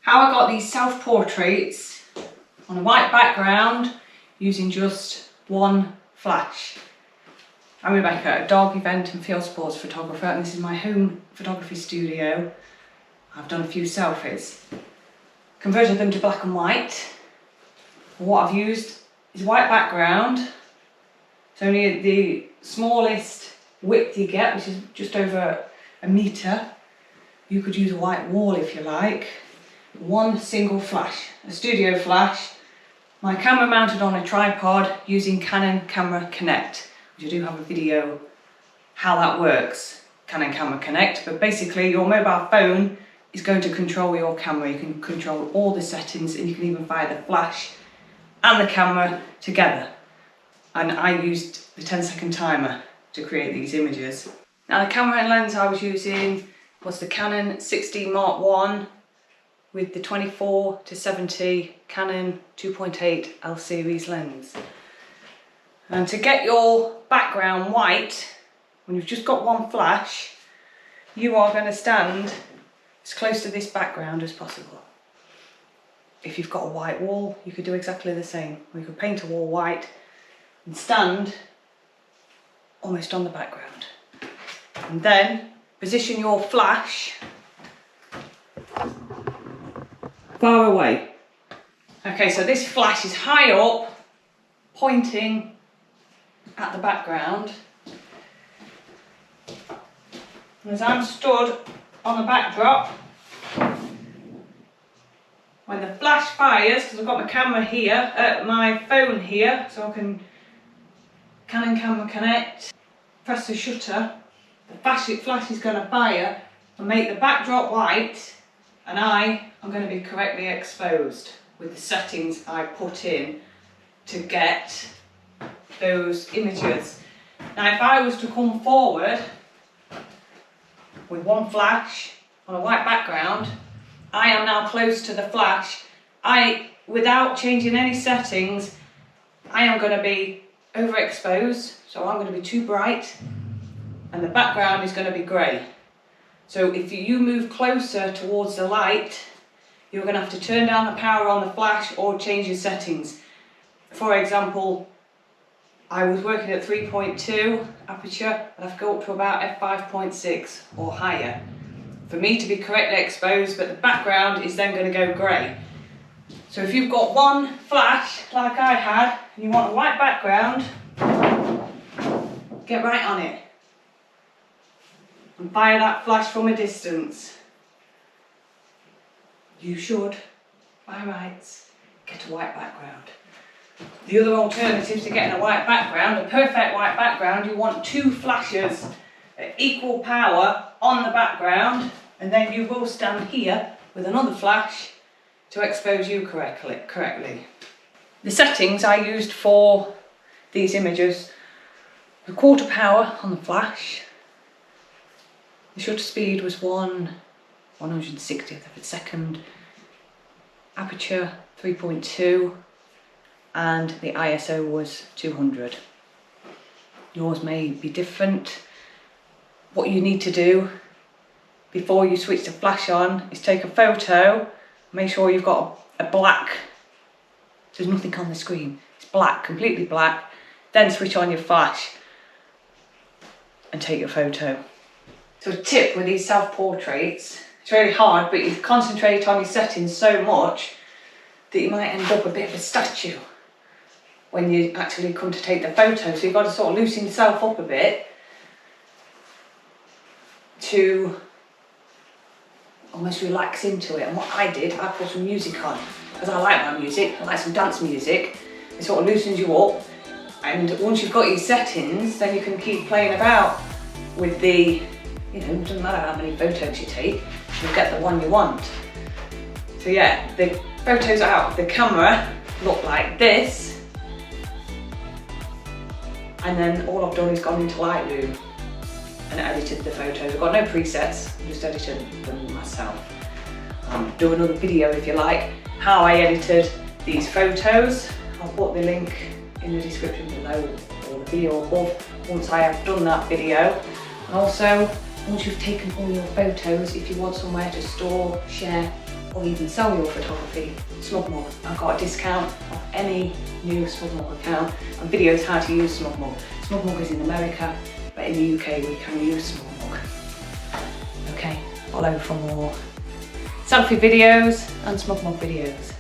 How I got these self-portraits on a white background using just one flash. I'm Rebecca, a dog, event and field sports photographer, and this is my home photography studio. I've done a few selfies. Converted them to black and white. What I've used is a white background. It's only the smallest width you get, which is just over a metre. You could use a white wall if you like. One single flash, a studio flash. My camera mounted on a tripod using Canon Camera Connect, which I do have a video how that works, Canon Camera Connect. But basically your mobile phone is going to control your camera. You can control all the settings, and you can even fire the flash and the camera together. And I used the 10-second timer to create these images. Now the camera and lens I was using was the Canon 6D Mark I with the 24-70 Canon 2.8 L series lens. And to get your background white, when you've just got one flash, you are going to stand as close to this background as possible. If you've got a white wall, you could do exactly the same. Or you could paint a wall white and stand almost on the background. And then position your flash far away. Okay, so this flash is high up, pointing at the background. And as I'm stood on the backdrop, when the flash fires, because I've got my camera here, my phone here, so I can Canon Camera Connect, press the shutter, the flash is going to fire and make the backdrop white, and I am going to be correctly exposed with the settings I put in to get those images. Now if I was to come forward with one flash on a white background, I am now close to the flash. Without changing any settings, I am going to be overexposed, so I'm going to be too bright, and the background is going to be grey. So if you move closer towards the light, you're going to have to turn down the power on the flash or change your settings. For example, I was working at 3.2 aperture, but I've got up to about f5.6 or higher for me to be correctly exposed, but the background is then going to go grey. So if you've got one flash like I had and you want a white background, get right on it and fire that flash from a distance. You should, by rights, get a white background. The other alternatives to getting a white background, a perfect white background, you want two flashes at equal power on the background, and then you will stand here with another flash to expose you correctly. The settings I used for these images, the quarter power on the flash, the shutter speed was 1/160th of a second, aperture 3.2, and the ISO was 200. Yours may be different. What you need to do before you switch the flash on is take a photo, make sure you've got a black, there's nothing on the screen, it's black, completely black, then switch on your flash and take your photo. So a tip with these self-portraits, it's really hard, but you concentrate on your settings so much that you might end up a bit of a statue when you actually come to take the photo. So you've got to sort of loosen yourself up a bit to almost relax into it. And what I did, I put some music on, because I like my music, I like some dance music. It sort of loosens you up, and once you've got your settings, then you can keep playing about with the, it doesn't matter how many photos you take, you'll get the one you want. So yeah, the photos out of the camera look like this, and then all I've done is gone into Lightroom and edited the photos. I've got no presets, I just edited them myself. I'll do another video if you like, how I edited these photos. I'll put the link in the description below or the video above once I have done that video. And also, once you've taken all your photos, if you want somewhere to store, share or even sell your photography, SmugMug. I've got a discount off any new SmugMug account and videos how to use SmugMug. SmugMug is in America, but in the UK we can use SmugMug. Okay, follow for more selfie videos and SmugMug videos.